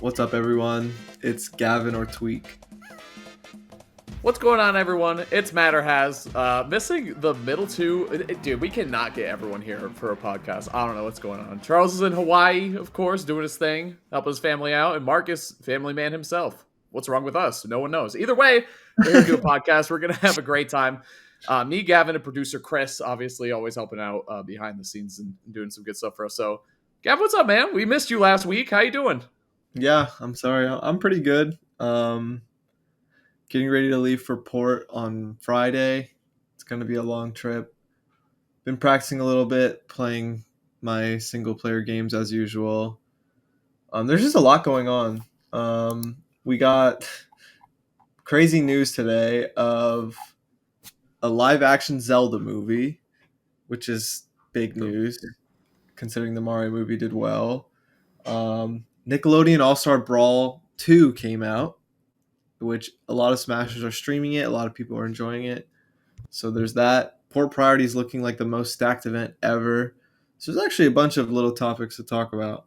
What's up, everyone? It's Gavin or Tweek. What's going on, everyone? It's Matter Has. Missing the middle two. Dude, we cannot get everyone here for a podcast. I don't know what's going on. Charles is in Hawaii, of course, doing his thing, helping his family out. And Marcus, family man himself. What's wrong with us? No one knows. Either way, we're here to do a podcast. We're going to have a great time. Me, Gavin, and producer Chris, obviously, always helping out behind the scenes and doing some good stuff for us. So, Gavin, what's up, man? We missed you last week. How you doing? Yeah, I'm sorry. I'm pretty good. Getting ready to leave for port on Friday. It's going to be a long trip. Been practicing a little bit, playing my single player games as usual. There's just a lot going on. We got crazy news today of a live action Zelda movie, which is big news considering the Mario movie did well. Nickelodeon All-Star Brawl 2 came out, which a lot of Smashers are streaming it. A lot of people are enjoying it. So there's that. Port Priority is looking like the most stacked event ever. So there's actually a bunch of little topics to talk about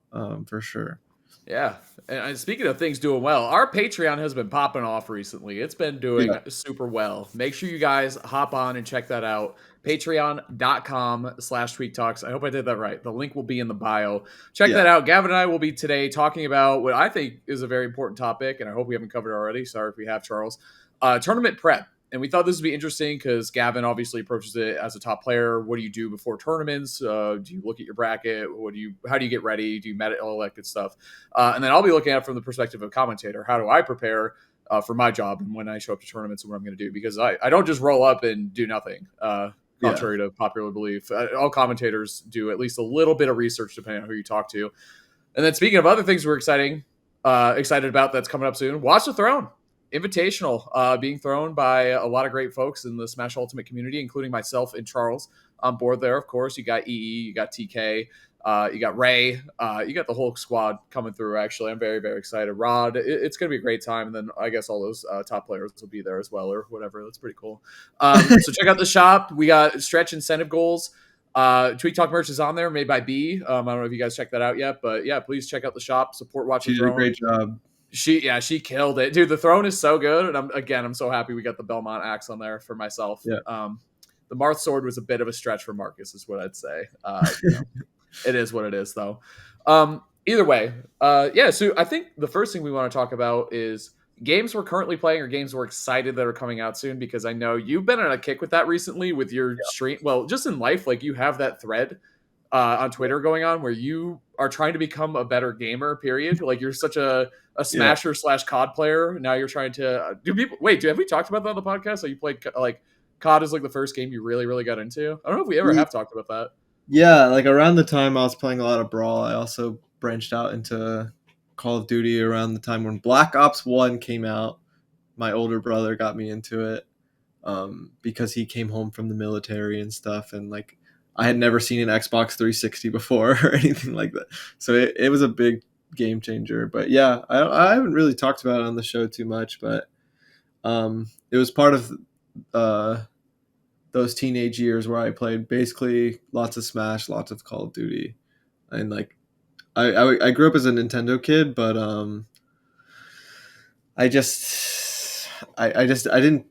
for sure. Yeah. And speaking of things doing well, our Patreon has been popping off recently. It's been doing Yeah. super well. Make sure you guys hop on and check that out. Patreon.com/TweekTalks. I hope I did that right. The link will be in the bio. Check Yeah. that out. Gavin and I will be today talking about what I think is a very important topic, and I hope we haven't covered it already. Sorry if we have, Charles. Tournament prep. And we thought this would be interesting because Gavin obviously approaches it as a top player. What do you do before tournaments? Do you look at your bracket? How do you get ready? Do you med all that good stuff? And then I'll be looking at it from the perspective of a commentator. How do I prepare for my job and when I show up to tournaments and what I'm going to do? Because I don't just roll up and do nothing. Contrary to popular belief, all commentators do at least a little bit of research depending on who you talk to. And then speaking of other things we're excited about that's coming up soon, Watch the Throne. Invitational being thrown by a lot of great folks in the Smash Ultimate community, including myself and Charles on board there. Of course, you got EE, you got TK, you got Ray, you got the whole squad coming through. Actually, I'm very, very excited. Rod, it's going to be a great time. And then I guess all those top players will be there as well, or whatever. That's pretty cool. So check out the shop. We got stretch incentive goals. Tweek Talk merch is on there, made by B. I don't know if you guys checked that out yet, but yeah, please check out the shop. Support Watch the She did a Throne. great job. She killed it, dude. The throne is so good, and I'm so happy we got the Belmont axe on there for myself. Yeah. The Marth sword was a bit of a stretch for Marcus, is what I'd say. It is what it is, though. Either way, yeah. So I think the first thing we want to talk about is games we're currently playing or games we're excited that are coming out soon, because I know you've been on a kick with that recently with your stream. Well, just in life, like you have that thread on Twitter going on where you are trying to become a better gamer. Period. Like you're such a smasher slash COD player. Now you're trying to do people wait. Have we talked about that on the podcast? So you played like COD is like the first game you really got into. I don't know if we ever have talked about that. Yeah, like around the time I was playing a lot of Brawl, I also branched out into Call of Duty around the time when Black Ops 1 came out. My older brother got me into it because he came home from the military and stuff. And like I had never seen an Xbox 360 before or anything like that. So it was a big game changer. But yeah, I haven't really talked about it on the show too much, but it was part of uh, those teenage years where I played basically lots of Smash, lots of Call of Duty, and like I grew up as a Nintendo kid, but I didn't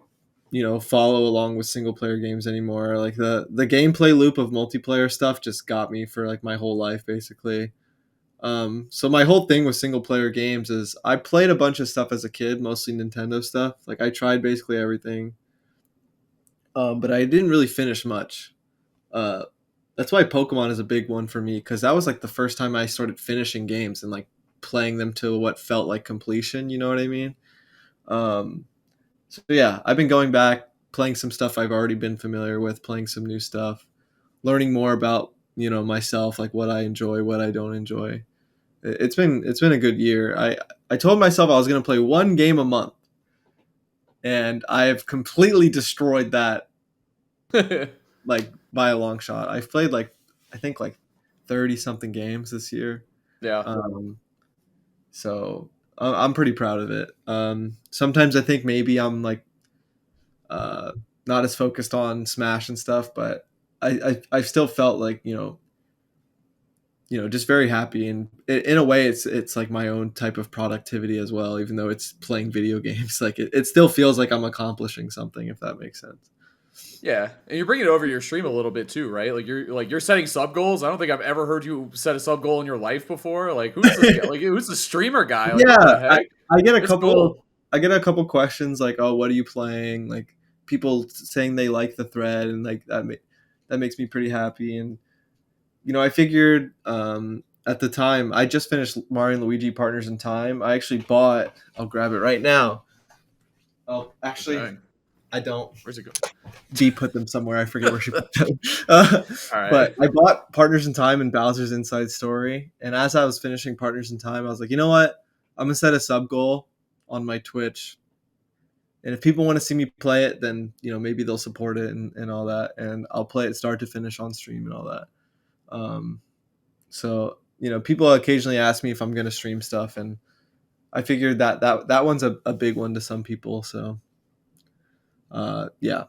follow along with single player games anymore. Like the gameplay loop of multiplayer stuff just got me for like my whole life basically. So my whole thing with single player games is I played a bunch of stuff as a kid, mostly Nintendo stuff. Like I tried basically everything, but I didn't really finish much. Uh, that's why Pokemon is a big one for me because that was like the first time I started finishing games and like playing them to what felt like completion. You know what I mean? Um, so yeah, I've been going back, playing some stuff I've already been familiar with, playing some new stuff, learning more about myself, like what I enjoy, what I don't enjoy. It's been a good year. I told myself I was going to play one game a month, and I have completely destroyed that like by a long shot. I've played like I think like 30 something games this year. Yeah. So I'm pretty proud of it. Sometimes I think maybe I'm like uh, not as focused on Smash and stuff, but I've still felt like just very happy, and in a way it's like my own type of productivity as well, even though it's playing video games. Like it still feels like I'm accomplishing something, if that makes sense. Yeah, and you're bringing it over your stream a little bit too, right? Like you're setting sub goals. I don't think I've ever heard you set a sub goal in your life before. Like who's this guy? Like who's the streamer guy? Like what the Yeah, heck? I get a It's couple cool. I get a couple questions like, "Oh, what are you playing?" Like people saying they like the thread, and like that makes me pretty happy. And I figured at the time I just finished Mario and Luigi Partners in Time. I actually bought. I'll grab it right now. Oh, actually, Okay, I don't. where's it go? Dee put them somewhere. I forget where she put them. All But right. I bought Partners in Time and Bowser's Inside Story. And as I was finishing Partners in Time, I was like, you know what? I'm gonna set a sub goal on my Twitch. And if people want to see me play it, then maybe they'll support it and all that. And I'll play it start to finish on stream and all that. So people occasionally ask me if I'm gonna stream stuff, and I figured that one's a big one to some people. So yeah,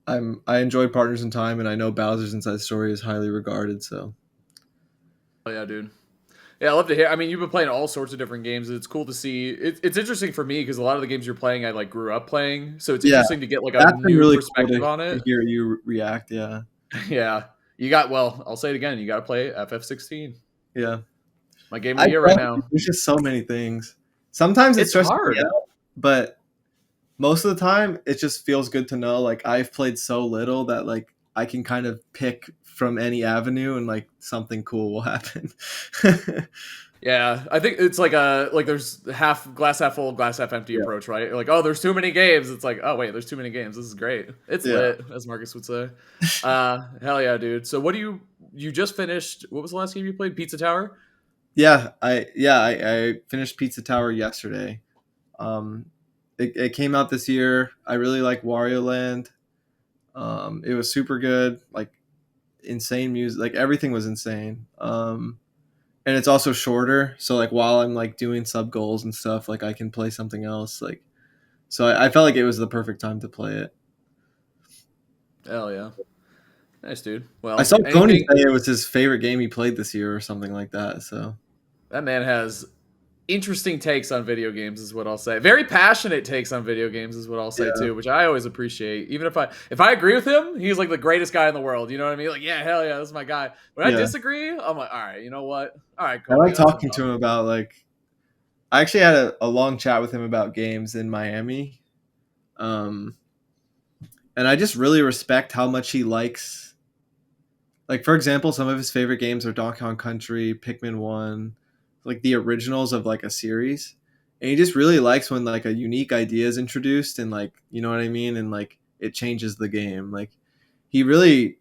I enjoyed Partners in Time, and I know Bowser's Inside Story is highly regarded. So Oh yeah, dude. Yeah, I love to hear. I mean, you've been playing all sorts of different games. It's cool to see. It's interesting for me because a lot of the games you're playing, I like grew up playing. So it's yeah, interesting to get like a that's been new really cool perspective on to it. hear you react. Yeah, Yeah, you got. Well, I'll say it again. You got to play FF16. yeah. My game of I the year right don't, now. there's just so many things. Sometimes it It's stresses me hard. out, but most of the time it just feels good to know like I've played so little that like I can kind of pick from any avenue and like something cool will happen. Yeah, I think it's like there's half glass half full, glass half empty Yeah, approach, right? You're like, oh, there's too many games. It's like, oh wait, there's too many games. This is great. It's yeah, lit, as Marcus would say. Hell yeah, dude. So what do you just finished? What was the last game you played? Pizza Tower. I finished Pizza Tower yesterday. Um, it came out this year. I really like Wario Land. It was super good. Like insane music. Like everything was insane. And it's also shorter. So like while I'm like doing sub goals and stuff, like I can play something else. Like so, I felt like it was the perfect time to play it. Hell yeah, nice dude. I Well, saw Coney anything say it was his favorite game he played this year or something like that. So that man has interesting takes on video games is what I'll say. Very passionate takes on video games is what I'll say yeah, too, which I always appreciate. Even if I agree with him, he's like the greatest guy in the world. You know what I mean? Like, yeah, hell yeah, this is my guy. When I yeah. disagree, I'm like, all right, you know what? All right, I Coney, like that's talking to enough. him about like. I actually had a long chat with him about games in Miami. Um, and I just really respect how much he likes. Like for example, some of his favorite games are Donkey Kong Country, Pikmin One, like the originals of like a series. And he just really likes when like a unique idea is introduced and like you know what I mean, and like it changes the game. Like he really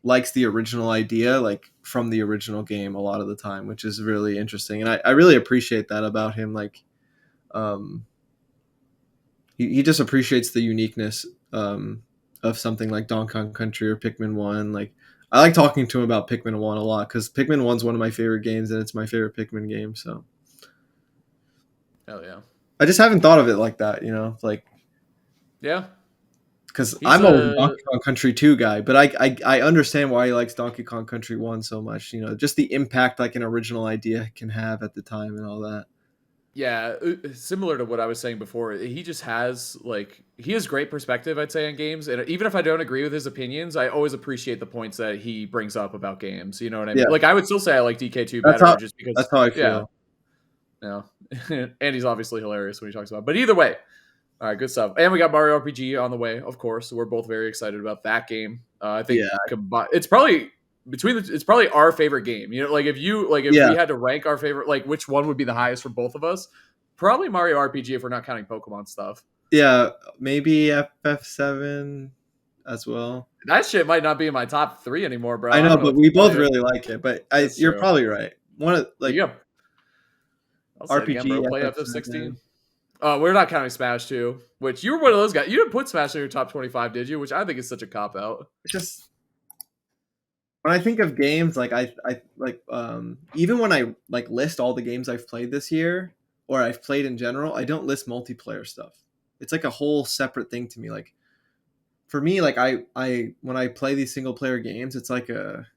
likes the original idea like from the original game a lot of the time, which is really interesting. And I really appreciate that about him. Like um, he just appreciates the uniqueness of something like Donkey Kong Country or Pikmin One. Like I like talking to him about Pikmin One a lot because Pikmin One's one of my favorite games and it's my favorite Pikmin game. So Hell yeah, I just haven't thought of it like that, like yeah. because He's I'm a a Donkey Kong Country 2 guy, but I understand why he likes Donkey Kong Country 1 so much. Just the impact like an original idea can have at the time and all that. Yeah, similar to what I was saying before. He just has he has great perspective, I'd say, on games. And even if I don't agree with his opinions, I always appreciate the points that he brings up about games. You know what I mean? Yeah, Like I would still say I like DK2 that's better how just that's because how I yeah, feel. no. And he's obviously hilarious when he talks about it. But either way, all right, good stuff. And we got Mario RPG on the way, of course. So we're both very excited about that game. I think Yeah, it's probably it's probably our favorite game. If we yeah, had to rank our favorite, like which one would be the highest for both of us? Probably Mario RPG if we're not counting Pokemon stuff. yeah. Maybe FF7 as well. That shit might not be in my top three anymore, bro. I I know, don't know but what to we tell both you. really like it. But That's you're true. probably right. One of You like got, I'll say it again, RPG bro. Play FF7. FF16. We're not counting Smash 2, which you were one of those guys. You didn't put Smash in your top 25, did you? Which I think is such a cop out. It's just when I think of games, like I like even when I like list all the games I've played this year or I've played in general, I don't list multiplayer stuff. It's like a whole separate thing to me. Like for me, like I when I play these single player games, it's like a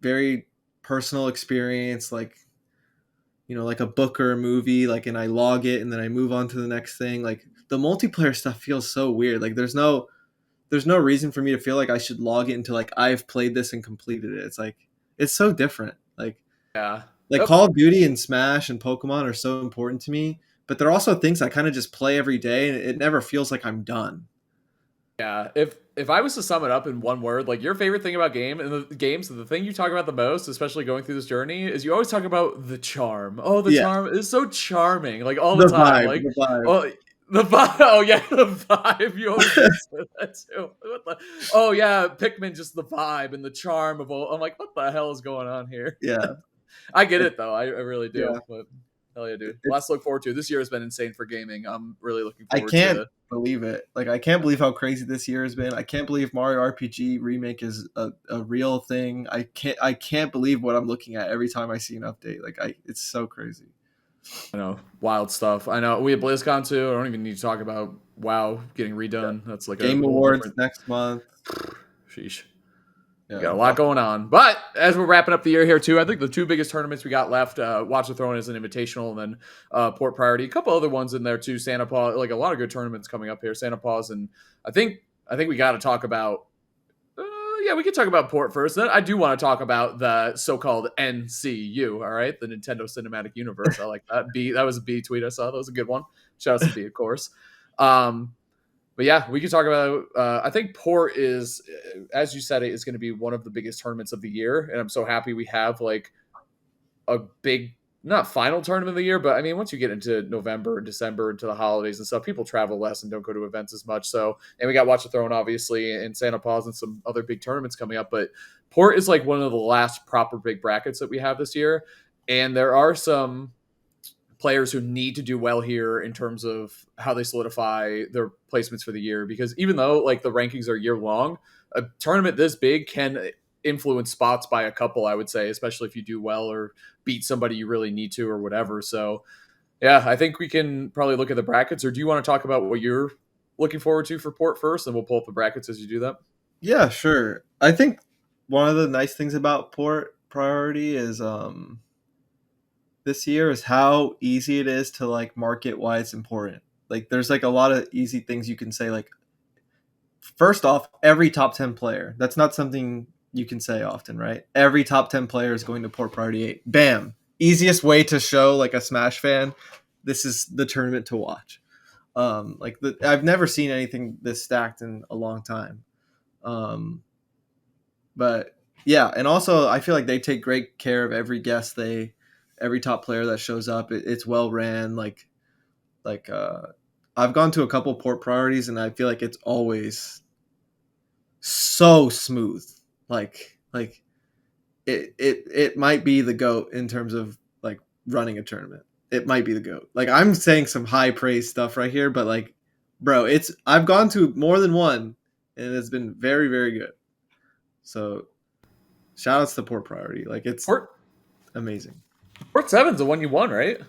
very personal experience, like like a book or a movie, like, and I log it and then I move on to the next thing. Like the multiplayer stuff feels so weird. Like there's no reason for me to feel like I should log it until like I've played this and completed it. It's like it's so different. Yeah. Like Yep. Call of Duty and Smash and Pokemon are so important to me, but they're also things I kind of just play every day, and it never feels like I'm done. Yeah, if I was to sum it up in one word, like your favorite thing about the games, the thing you talk about the most, especially going through this journey, is you always talk about the charm. Oh, the Yeah, charm is so charming, like all the the time. vibe, Like, the vibe. oh, the vibe. Oh yeah, the vibe. You always do say that too. Oh yeah, Pikmin, just the vibe and the charm of all. I'm like, what the hell is going on here? Yeah, I get it, it though. I really do. yeah. But hell yeah, dude. It's Lots to look forward to. This year has been insane for gaming. I'm really looking I forward can't to. believe it. Like I can't believe how crazy this year has been. I can't believe Mario RPG remake is a real thing. I can't believe what I'm looking at every time I see an update. It's so crazy. I know, wild stuff. I know we had BlizzCon too. I don't even need to talk about WoW getting Yeah. redone. That's like a Game whole Awards different. next month. Sheesh. We Yeah. got a lot going on. But as we're wrapping up the year here too, I think the two biggest tournaments we got left, Watch the Throne is an invitational, and then Port Priority. A couple other ones in there too. Santa Paws, like a lot of good tournaments coming up here. Santa Paws, and I think we got to talk about. Yeah, we can talk about Port first. Then I do want to talk about the so-called NCU. All right, the Nintendo Cinematic Universe. I like that. That was a B tweet I saw. That was a good one. Shout out to B, of course. Um, but yeah, we can talk about. I think Port is, as you said, it is going to be one of the biggest tournaments of the year, and I'm so happy we have like a big, not final tournament of the year, but I mean, once you get into November and December into the holidays and stuff, people travel less and don't go to events as much. So, and we got Watch the Throne, obviously, and Santa Paws and some other big tournaments coming up. But Port is like one of the last proper big brackets that we have this year. And there are some players who need to do well here in terms of how they solidify their placements for the year. Because even though like the rankings are year long, a tournament this big can influence spots by a couple, I would say, especially if you do well or beat somebody you really need to or whatever. So yeah, I think we can probably look at the brackets. Or do you want to talk about what you're looking forward to for Port first, and we'll pull up the brackets as you do that? Yeah, sure. I think one of the nice things about Port Priority is this year is how easy it is to like market why it's important. Like there's like a lot of easy things you can say, like first off, every top 10 player. That's not something you can say often, right? Every top 10 player is going to Port Priority 8. Bam. Easiest way to show like a Smash fan this is the tournament to watch. I've never seen anything this stacked in a long time. But yeah, and also I feel like they take great care of every guest every top player that shows up. It's well ran. Like I've gone to a couple Port Priorities and I feel like it's always so smooth. Like it might be the GOAT in terms of like running a tournament. It might be the GOAT. Like I'm saying some high praise stuff right here, but like bro, I've gone to more than one and it's been very, very good. So shout outs to Port Priority. Like it's Port amazing. Port Seven's the one you won, right?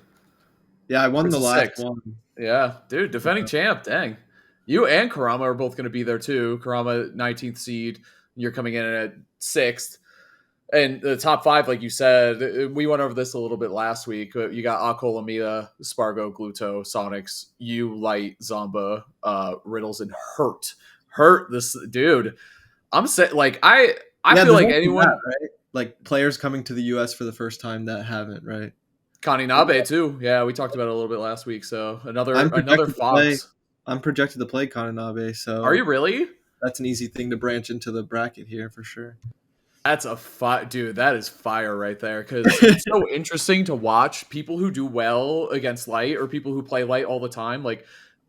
Yeah, I Or won is the it last six? one. Yeah, dude, defending Yeah. champ. Dang, you and Karama are both going to be there too. Karama 19th seed. You're coming in at sixth. And the top five, like you said, we went over this a little bit last week. You got Acola, Mita, Spargo, Gluto, Sonics, you, Light, Zomba, Riddles, and Hurt. Hurt, this dude. I'm saying, like, I Yeah, feel there's like also that, anyone, right? Like players coming to the US for the first time that haven't, right? Kaninabe too. Yeah, we talked about it a little bit last week. So I'm another projected to play Fox. I'm projected to play Kananabe, Are you so really? that's an easy thing to branch into the bracket here for sure. That's a dude. That is fire right there. Because it's so interesting to watch people who do well against Light or people who play Light all the time. Like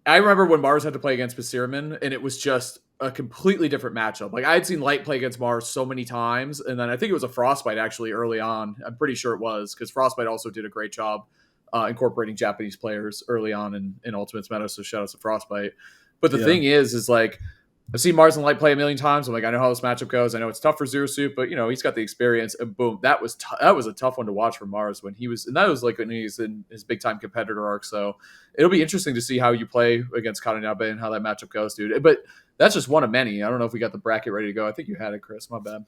I remember when Mars had to play against Basirman, and it was just a completely different matchup. Like I had seen Light play against Mars so many times, and then I think it was a Frostbite actually early on. I'm pretty sure it was because Frostbite also did a great job incorporating Japanese players early on in Ultimate's meta. So shout out to Frostbite. But the Yeah. thing is like I've seen Mars and Light play a million times. I'm like, I know how this matchup goes. I know it's tough for Zero Suit, but he's got the experience. And boom, that was a tough one to watch for Mars when he was, and that was like when he's in his big time competitor arc. So it'll be interesting to see how you play against Kananabe and how that matchup goes, dude. But that's just one of many. I don't know if we got the bracket ready to go. I think you had it, Chris. My bad.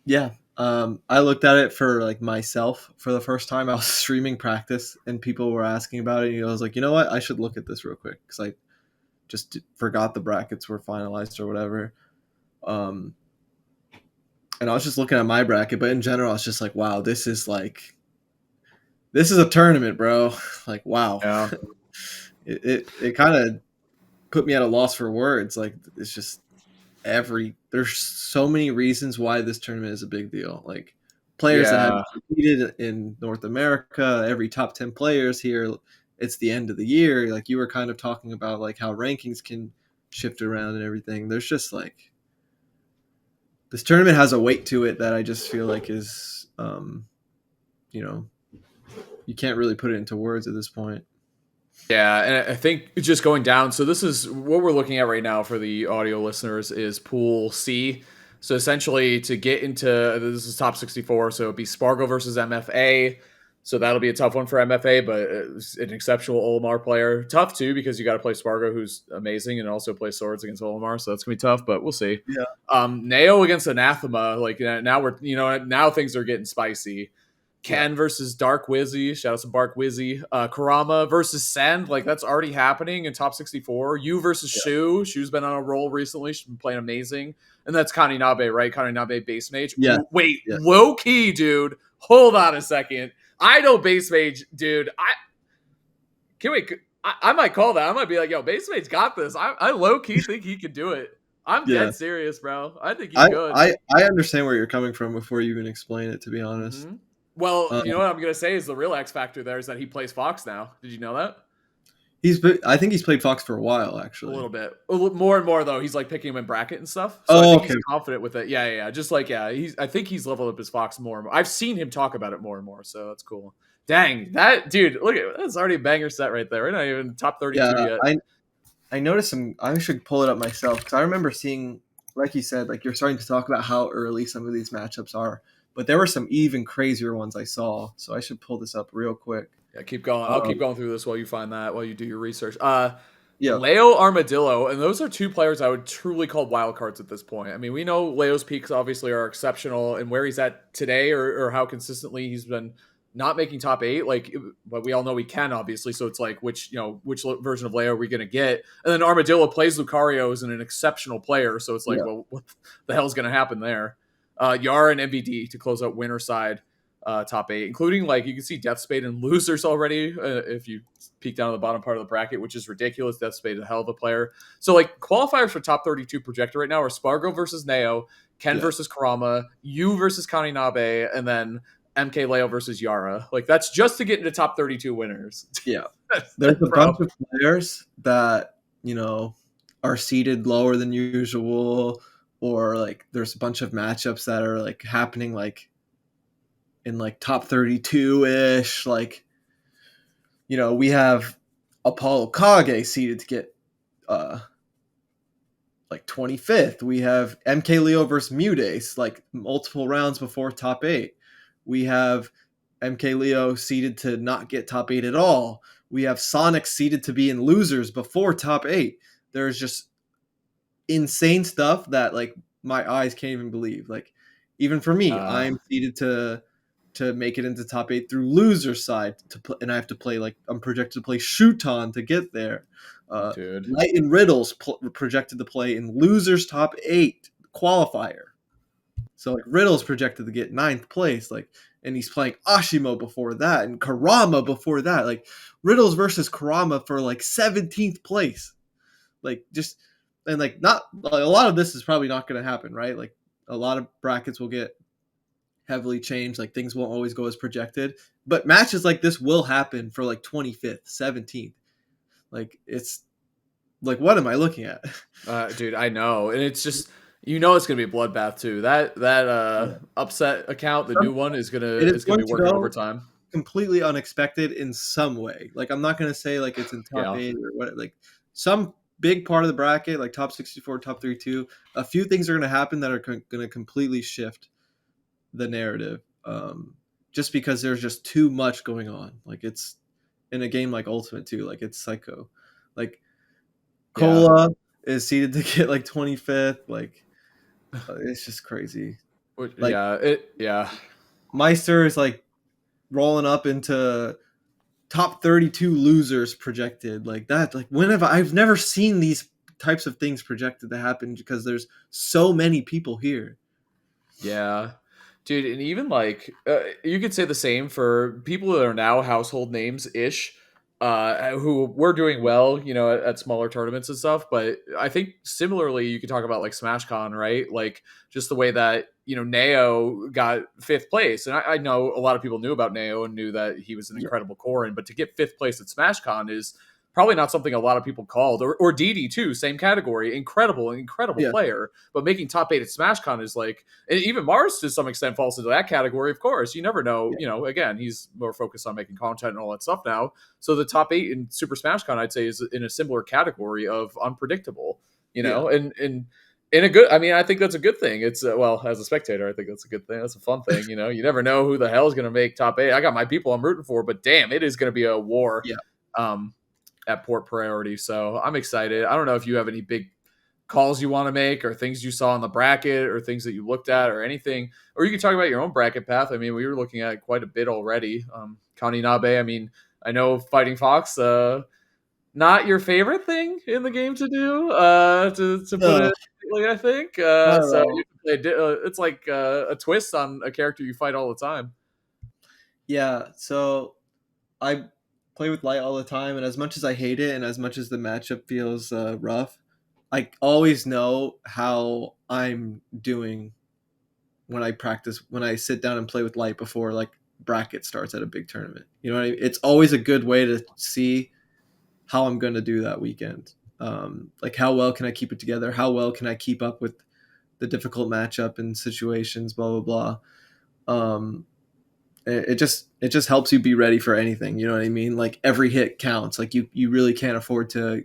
Yeah. I looked at it for like myself for the first time. I was streaming practice, and people were asking about it. And I was like, you know what? I should look at this real quick because I just forgot the brackets were finalized or whatever. Um, and I was just looking at my bracket, but in general, I was just like, wow, this is a tournament, bro. Like, wow. Yeah. It kind of put me at a loss for words. Like, it's just there's so many reasons why this tournament is a big deal. Like, players that have Yeah. competed in North America, every top 10 players here, it's the end of the year. Like, you were kind of talking about like how rankings can shift around and everything. There's just like this tournament has a weight to it that I just feel like is you know, you can't really put it into words at this point. Yeah, and I think just going down. So this is what we're looking at right now for the audio listeners is Pool C. So essentially, to get into this is top 64. So it'd be Spargo versus MFA. So that'll be a tough one for MFA, but it's an exceptional Olimar player. Tough too because you got to play Spargo, who's amazing, and also play Swords against Olimar. So that's gonna be tough, but we'll see. Yeah. Neo against Anathema. Like now we're now things are getting spicy. Ken versus Dark Wizzy. Shout out to Bark Wizzy. Karama versus Send. Like, that's already happening in top 64. You versus Shu. Shu's been on a roll recently. She's been playing amazing. And that's Kaninabe, right? Kaninabe base mage. Yeah. Wait, Yeah. low key, dude. Hold on a second. I know base mage, dude. I might call that. I might be like, yo, base mage got this. I low key think he could do it. I'm dead serious, bro. I think he could. I understand where you're coming from before you even explain it, to be honest. Mm-hmm. Well, you know what I'm gonna say is the real X factor there is that he plays Fox now. Did you know that? I think he's played Fox for a while, actually. A little bit, more and more though. He's like picking him in bracket and stuff. So I think he's confident with it. Yeah. Just like I think he's leveled up his Fox more and more. I've seen him talk about it more and more, so that's cool. Dang, that dude! Look at that's already a banger set right there. We're not even top 32 yet. I noticed some. I should pull it up myself because I remember seeing, like you said, like you're starting to talk about how early some of these matchups are. But there were some even crazier ones I saw, so I should pull this up real quick. Yeah, keep going. I'll keep going through this while you find that, while you do your research. Yeah. Leo Armadillo, and those are two players I would truly call wild cards at this point. I mean, we know Leo's peaks obviously are exceptional, and where he's at today, or how consistently he's been not making top 8. Like, but we all know he can obviously. So it's like, which version of Leo are we going to get? And then Armadillo plays Lucario as an exceptional player, so it's like, well, what the hell is going to happen there? Yara and MVD to close out winner side top 8, including like you can see Deathspade and losers already if you peek down to the bottom part of the bracket, which is ridiculous. Deathspade is a hell of a player. So like qualifiers for top 32 projected right now are Spargo versus Neo, Ken versus Karama, you versus Kaninabe, and then MK Leo versus Yara. Like that's just to get into top 32 winners. Yeah. There's a bunch of players that, are seated lower than usual, or like there's a bunch of matchups that are like happening like in like top 32-ish. Like, we have Apollo Kage seated to get like 25th. We have MK Leo versus Mudace, like multiple rounds before top 8. We have MK Leo seeded to not get top 8 at all. We have Sonic seeded to be in losers before top 8. There's just insane stuff that like my eyes can't even believe. Like even for me, I'm seeded to make it into top 8 through loser side and I have to play like I'm projected to play Shuton to get there. Light and Riddles projected to play in losers top 8 qualifier. So like Riddle's projected to get 9th place, like, and he's playing Ashimo before that and Karama before that. Like Riddles versus Karama for like 17th place. Like just and like not like, a lot of this is probably not going to happen, right? Like a lot of brackets will get heavily changed. Like things won't always go as projected, but matches like this will happen for like 25th, 17th. Like it's like what am I looking at? Dude, I know, and it's just. It's gonna be a bloodbath too. That upset account, the new one, is gonna be working overtime. Completely unexpected in some way. Like I'm not gonna say like it's in top 8 or what. Like some big part of the bracket, like top 64, top 32. A few things are gonna happen that are gonna completely shift the narrative. Just because there's just too much going on. Like it's in a game like Ultimate too. Like it's psycho. Like Acola is seeded to get like 25th. Like. It's just crazy. Like Yeah. Meister is like rolling up into top 32 losers projected like that. Like when have I've never seen these types of things projected to happen because there's so many people here. Yeah. Dude, and even like you could say the same for people that are now household names ish, who were doing well, at smaller tournaments and stuff. But I think similarly, you could talk about like SmashCon, right? Like just the way that Neo got fifth place, and I know a lot of people knew about Neo and knew that he was an Yeah. incredible core, and but to get fifth place at SmashCon is probably not something a lot of people called, or Didi too, same category, incredible Yeah. player, but making top 8 at SmashCon is like, and even Mars to some extent falls into that category. Of course, you never know. Yeah. Again, he's more focused on making content and all that stuff now. So the top 8 in Super Smash Con, I'd say, is in a similar category of unpredictable. Yeah. And in a good, I mean, I think that's a good thing. It's well, as a spectator, I think that's a good thing. That's a fun thing. You never know who the hell is going to make top 8. I got my people I'm rooting for, but damn, it is going to be a war. Yeah. Um, at port priority. So I'm excited. I don't know if you have any big calls you want to make or things you saw in the bracket or things that you looked at or anything, or you can talk about your own bracket path. I mean, we were looking at quite a bit already. Connie Nabe, I mean, I know Fighting Fox, not your favorite thing in the game to do, to put No, it lightly, I think. not at So all. it's like a twist on a character you fight all the time. Yeah, so I play with light all the time, and as much as I hate it, and as much as the matchup feels rough, I always know how I'm doing when I practice, when I sit down and play with light before like bracket starts at a big tournament. You know what I mean? It's always a good way to see how I'm going to do that weekend. Like how well can I keep it together? How well can I keep up with the difficult matchup and situations? Blah blah blah. It just helps you be ready for anything. You know what I mean? Like every hit counts. Like you really can't afford to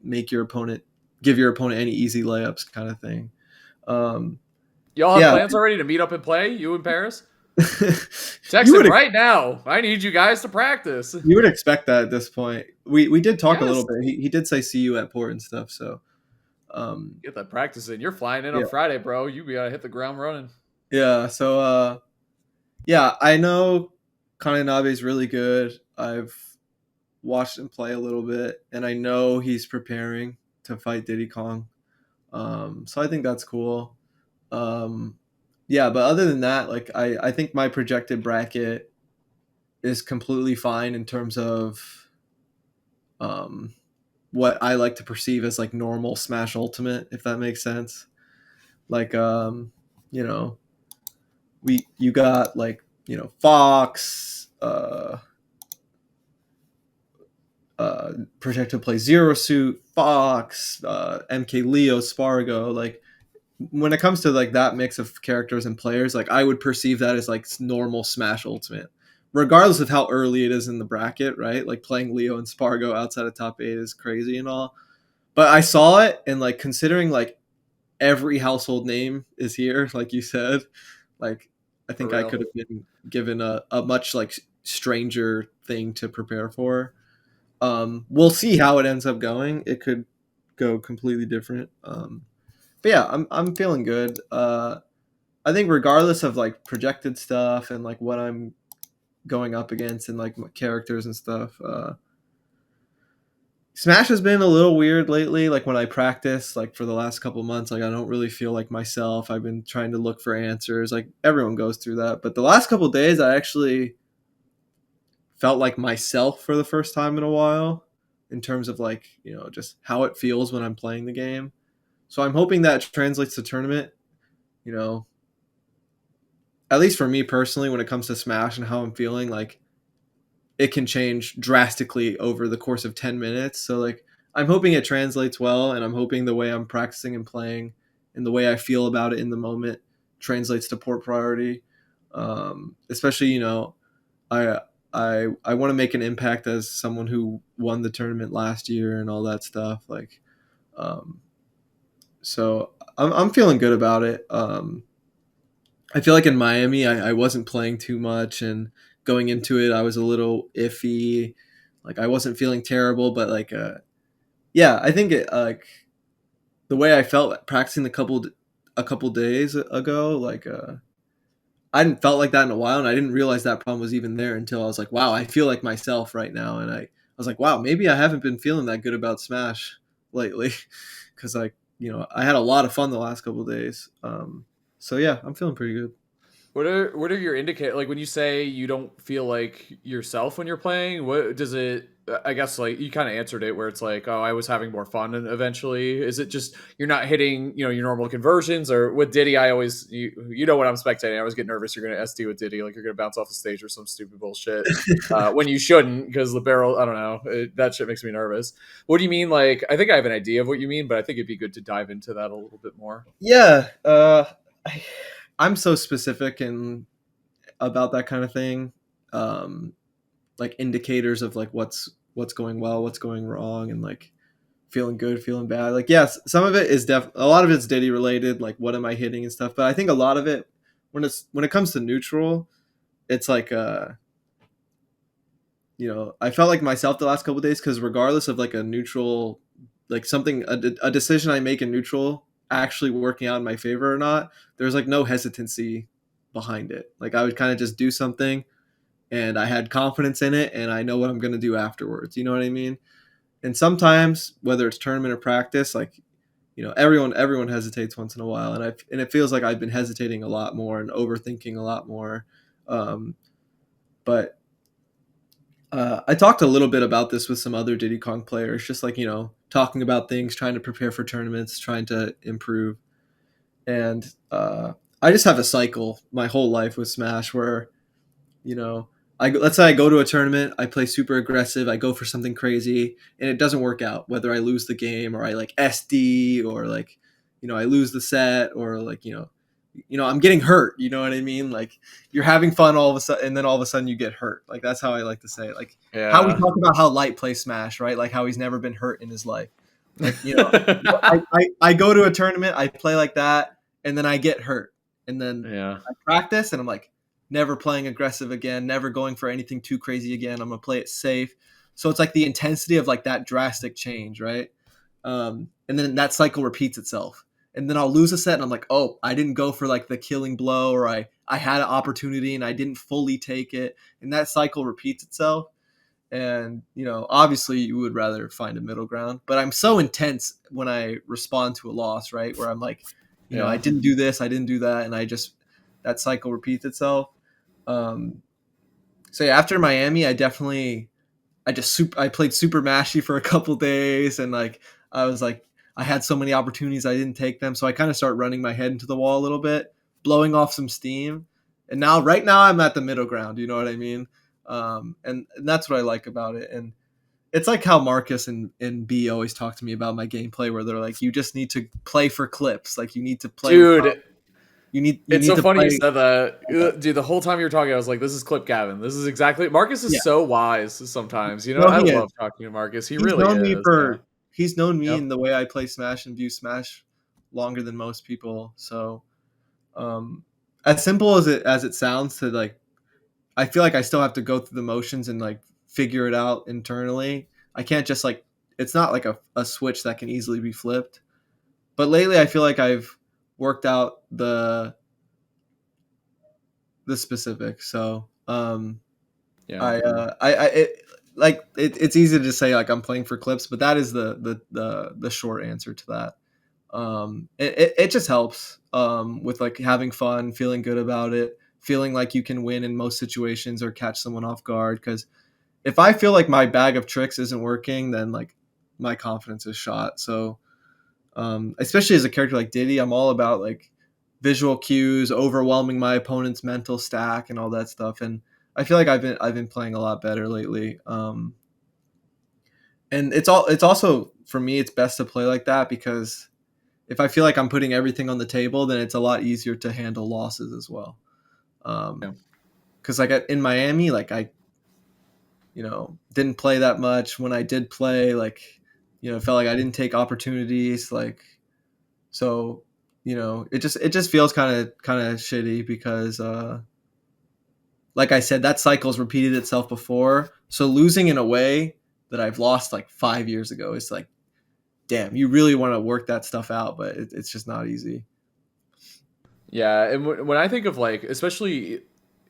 make your opponent give your opponent any easy layups, kind of thing. Um, Y'all have yeah, plans already to meet up and play? You in Paris? you Text him would right now. I need you guys to practice. you would expect that at this point. We did talk a little Yes. bit. He did say see you at port and stuff. So Get that practice in. You're flying in on yeah, Friday, bro. You gotta hit the ground running. yeah. So yeah, I know Kananabe is really good. I've watched him play a little bit, and I know he's preparing to fight Diddy Kong. So I think that's cool. Um, yeah, but other than that, like I think my projected bracket is completely fine in terms of um, what I like to perceive as like normal Smash Ultimate, if that makes sense. Like you know, you got like Fox, projected play Zero Suit, Fox, MK Leo, Spargo. Like when it comes to like that mix of characters and players, like I would perceive that as like normal Smash Ultimate, regardless of how early it is in the bracket, right? Like playing Leo and Spargo outside of top 8 is crazy and all. But I saw it, and like considering like every household name is here, like you said, like I For think I real. could have been given a much like stranger thing to prepare for. We'll see how it ends up going. It could go completely different. But yeah, I'm feeling good. I think regardless of like projected stuff and like what I'm going up against and like my characters and stuff, Smash has been a little weird lately. Like when I practice, like for the last couple months, like I don't really feel like myself. I've been trying to look for answers. Like everyone goes through that, but the last couple days, I actually felt like myself for the first time in a while, in terms of like just how it feels when I'm playing the game. So I'm hoping that translates to tournament. You know, at least for me personally, when it comes to Smash and how I'm feeling, like it can change drastically over the course of 10 minutes. So like I'm hoping it translates well, and I'm hoping the way I'm practicing and playing and the way I feel about it in the moment translates to port priority. Especially, I I want to make an impact as someone who won the tournament last year and all that stuff. Like, um, so I'm feeling good about it. I feel like in Miami, I wasn't playing too much, and going into it, I was a little iffy. Like I wasn't feeling terrible, but like, yeah, I think it like the way I felt practicing the couple a couple days ago. Like I hadn't felt like that in a while, and I didn't realize that problem was even there until I was like, wow, I feel like myself right now, and I was like, wow, maybe I haven't been feeling that good about Smash lately, because like I had a lot of fun the last couple of days. So yeah, I'm feeling pretty good. What are your indicators? Like when you say you don't feel like yourself when you're playing, what does it? I guess like you kind of answered it, where it's like, oh, I was having more fun, and eventually, is it just you're not hitting your normal conversions? Or with Diddy, I always you know when I'm spectating, I always get nervous. You're going to SD with Diddy, like you're going to bounce off the stage or some stupid bullshit when you shouldn't, because the barrel. I don't know, that shit makes me nervous. What do you mean? Like I think I have an idea of what you mean, but I think it'd be good to dive into that a little bit more. Yeah, I, I'm so specific and about that kind of thing. Um, like indicators of like what's going well, what's going wrong, and like feeling good, feeling bad. Like yes, some of it is a lot of it's Diddy related, like what am I hitting and stuff. But I think a lot of it when it comes to neutral, it's like I felt like myself the last couple of days because regardless of like a neutral, like something a decision I make in neutral actually working out in my favor or not, there's like no hesitancy behind it. Like I would kind of just do something and I had confidence in it and I know what I'm going to do afterwards. You know what I mean? And sometimes whether it's tournament or practice, like everyone hesitates once in a while, and it feels like I've been hesitating a lot more and overthinking a lot more. But I talked a little bit about this with some other Diddy Kong players, just like talking about things, trying to prepare for tournaments, trying to improve, and I just have a cycle my whole life with Smash where you know, let's say I go to a tournament, I play super aggressive, I go for something crazy, and it doesn't work out. Whether I lose the game or I like SD or like, I lose the set or like I'm getting hurt. You know what I mean? Like you're having fun all of a sudden, and then all of a sudden you get hurt. Like that's how I like to say it. Like how we Yeah. talk about how Light plays Smash, right? Like how he's never been hurt in his life. Like I go to a tournament, I play like that, and then I get hurt, and then Yeah. I practice, and I'm like never playing aggressive again, never going for anything too crazy again. I'm gonna play it safe. So it's like the intensity of like that drastic change, right? And then that cycle repeats itself. And then I'll lose a set, and I'm like, oh, I didn't go for like the killing blow, or I had an opportunity and I didn't fully take it, and that cycle repeats itself. And obviously, you would rather find a middle ground, but I'm so intense when I respond to a loss, right? Where I'm like, I Yeah. didn't do this, I didn't do that, and that cycle repeats itself. Um, so yeah, after Miami, I played super mashy for a couple days, and like I was like I had so many opportunities I didn't take them, so I kind of start running my head into the wall a little bit, blowing off some steam, and right now I'm at the middle ground. You know what I mean? And that's what I like about it, and it's like how Marcus and B always talk to me about my gameplay, where they're like, you just need to play for clips, like you need to play with Dude, you it's need so to funny you play. said that. Dude, the whole time you were talking, I was like, this is Clip Gavin. This is exactly Marcus is Yeah, so wise sometimes. no, I he is. love talking to Marcus. He he's really known me is. Yeah. for he's known me Yep. in the way I play Smash and view Smash longer than most people. So um, as simple as it sounds to like, I feel like I still have to go through the motions and like figure it out internally. I can't just like it's not like a switch that can easily be flipped. But lately, I feel like I've worked out the specifics. So Yeah. I it's easy to say like I'm playing for clips, but that is the short answer to that. It just helps with like having fun, feeling good about it, feeling like you can win in most situations or catch someone off guard. Because if I feel like my bag of tricks isn't working, then like my confidence is shot. So especially as a character like Diddy, I'm all about like visual cues, overwhelming my opponent's mental stack, and all that stuff. And I feel like I've been playing a lot better lately. And it's also for me, it's best to play like that because if I feel like I'm putting everything on the table, then it's a lot easier to handle losses as well. Yeah. Because like in Miami, like I didn't play that much. When I did play, like it felt like I didn't take opportunities. Like so, it just feels kind of shitty because like I said, that cycle's repeated itself before. So losing in a way that I've lost like 5 years ago is like, damn, you really want to work that stuff out, but it's just not easy. Yeah, and when I think of like, especially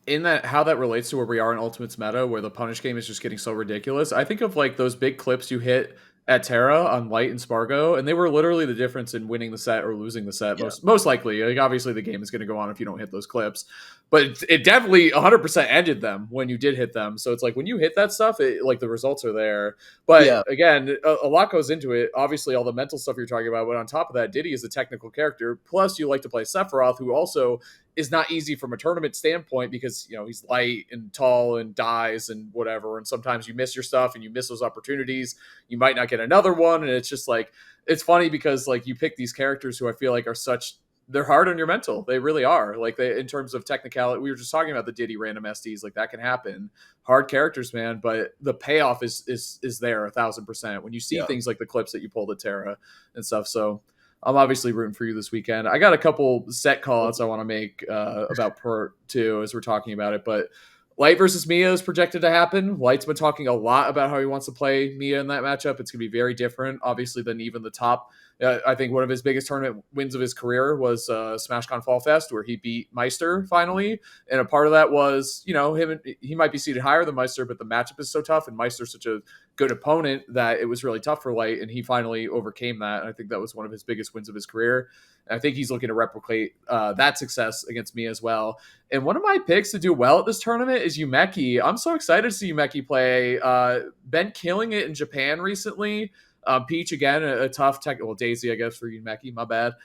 in that how that relates to where we are in Ultimate's meta, where the punish game is just getting so ridiculous, I think of like those big clips you hit at Terra on Light and Spargo, and they were literally the difference in winning the set or losing the set. Yeah, Most likely, like obviously the game is going to go on if you don't hit those clips, but it definitely 100% ended them when you did hit them. So it's like when you hit that stuff, like the results are there. But yeah, again, a lot goes into it. Obviously, all the mental stuff you're talking about, but on top of that, Diddy is a technical character. Plus, you like to play Sephiroth, who also is not easy from a tournament standpoint because he's light and tall and dies and whatever, and sometimes you miss your stuff and you miss those opportunities. You might not get another one, and it's just like it's funny because like you pick these characters who I feel like are such they're hard on your mental. They really are. Like they in terms of technicality, we were just talking about the Diddy random SDs, like that can happen. Hard characters, man, but the payoff is there 1,000% when you see yeah. things like the clips that you pulled at Terra and stuff. So I'm obviously rooting for you this weekend. I got a couple set callouts I want to make about Pert too as we're talking about it. But Light versus Mia is projected to happen. Light's been talking a lot about how he wants to play Mia in that matchup. It's going to be very different, obviously, than even the top. I think one of his biggest tournament wins of his career was SmashCon Fall Fest, where he beat Meister finally. And a part of that was, he might be seated higher than Meister, but the matchup is so tough, and Meister's such a good opponent that it was really tough for Light, and he finally overcame that. And I think that was one of his biggest wins of his career. And I think he's looking to replicate that success against me as well. And one of my picks to do well at this tournament is Yumeki. I'm so excited to see Yumeki play. Been killing it in Japan recently. Peach, again, a tough technical Daisy, I guess, for Yumeki, my bad.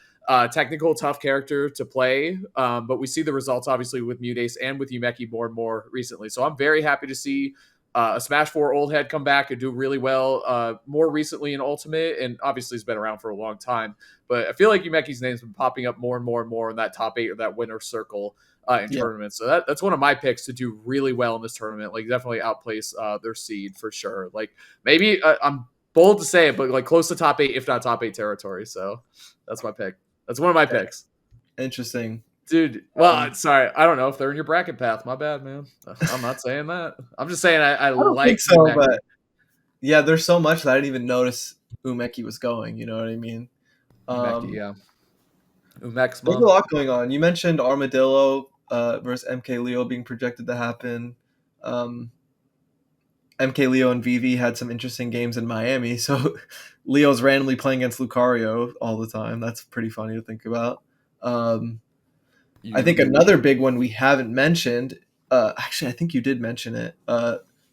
Technical, tough character to play. But we see the results, obviously, with Mudace and with Yumeki more and more recently. So I'm very happy to see a Smash 4 old head come back and do really well more recently in Ultimate, and obviously he's been around for a long time. But I feel like Yumeki's name's been popping up more and more and more in that top 8 or that winner circle in Yeah. tournaments. So that's one of my picks to do really well in this tournament. Like definitely outplace their seed for sure. Like maybe I'm bold to say it, but like close to top 8, if not top 8 territory. So that's my pick. That's one of my Okay. picks. Interesting. Dude, well, sorry. I don't know if they're in your bracket path. My bad, man. I'm not saying that. I'm just saying I I don't like think so, Yumeki. but yeah, there's so much that I didn't even notice Umeki was going. You know what I mean? Umeki, Um, yeah. there's a Umexma. lot going on. You mentioned Armadillo versus MK Leo being projected to happen. Um, MK Leo and Vivi had some interesting games in Miami, so Leo's randomly playing against Lucario all the time. That's pretty funny to think about. Um, I think You. another big one we haven't mentioned, actually, I think you did mention it.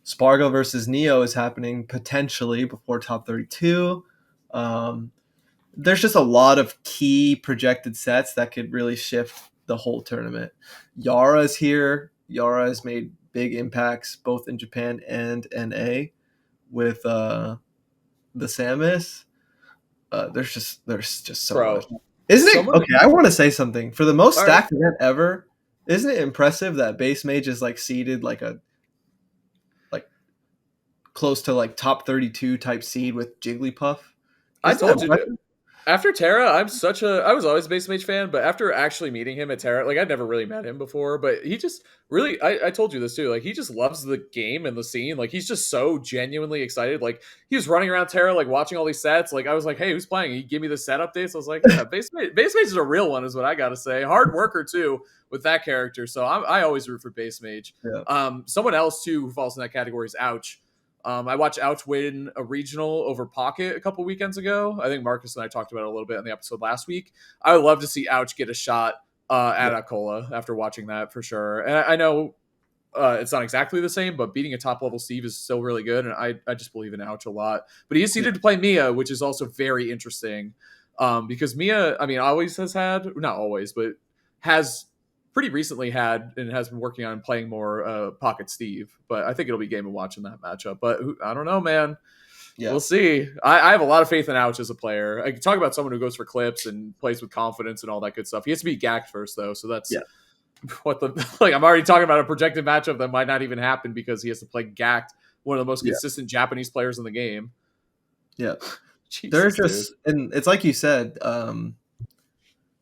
Spargo versus Neo is happening potentially before top 32. Um, there's just a lot of key projected sets that could really shift the whole tournament. Yara's here. Yara has made big impacts both in Japan and NA with the Samus. There's just so much. Bro. Isn't it Someone okay? I want to say something. For the most all right. stacked event ever, isn't it impressive that base mage is like seeded like close to like top 32 type seed with Jigglypuff? I Isn't that told you, dude. impressive? After Terra, I was always a base mage fan, but after actually meeting him at Terra, like I'd never really met him before, but he just really I told you this too, like he just loves the game and the scene. Like he's just so genuinely excited. Like he was running around Terra, like watching all these sets. Like I was like, hey, who's playing? He gave me the set updates. I was like, yeah, base mage is a real one, is what I gotta say. Hard worker too with that character. So I always root for base mage. Yeah. Someone else too who falls in that category is Ouch. I watched Ouch win a regional over Pocket a couple weekends ago. I think Marcus and I talked about it a little bit in the episode last week. I would love to see Ouch get a shot at Yeah. Acola after watching that for sure. And I know it's not exactly the same, but beating a top level Steve is still really good. And I just believe in Ouch a lot. But he is Yeah. seeded to play Mia, which is also very interesting because Mia, I mean, always has had, not always, but has pretty recently had and has been working on playing more Pocket Steve. But I think it'll be game of watching that matchup. But I don't know, man. Yeah. We'll see. I have a lot of faith in Ouch as a player. I can talk about someone who goes for clips and plays with confidence and all that good stuff. He has to be gacked first, though. So that's Yeah. what the like. I'm already talking about a projected matchup that might not even happen because he has to play gacked one of the most Yeah. consistent Japanese players in the game. Yeah. They're Jesus, dude. just, and it's like you said,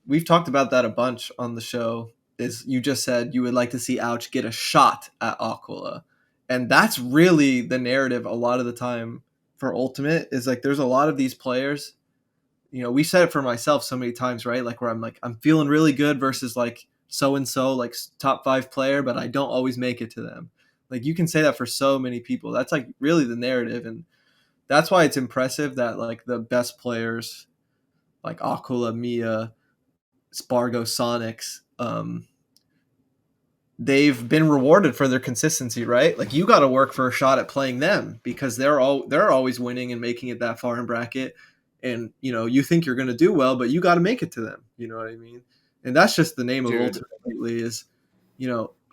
we've talked about that a bunch on the show. Is you just said you would like to see Ouch get a shot at Aquila, and that's really the narrative a lot of the time for Ultimate. Is like there's a lot of these players. we said it for myself so many times, right? Like where I'm feeling really good versus like so and so, like top 5 player, but I don't always make it to them. Like you can say that for so many people. That's like really the narrative, and that's why it's impressive that like the best players like Acola, Mia, Spargo, Sonics, they've been rewarded for their consistency, right? Like you got to work for a shot at playing them because they're always winning and making it that far in bracket, and you think you're going to do well, but you got to make it to them. You know what I mean? And that's just the name of Dude, Ultimate lately is,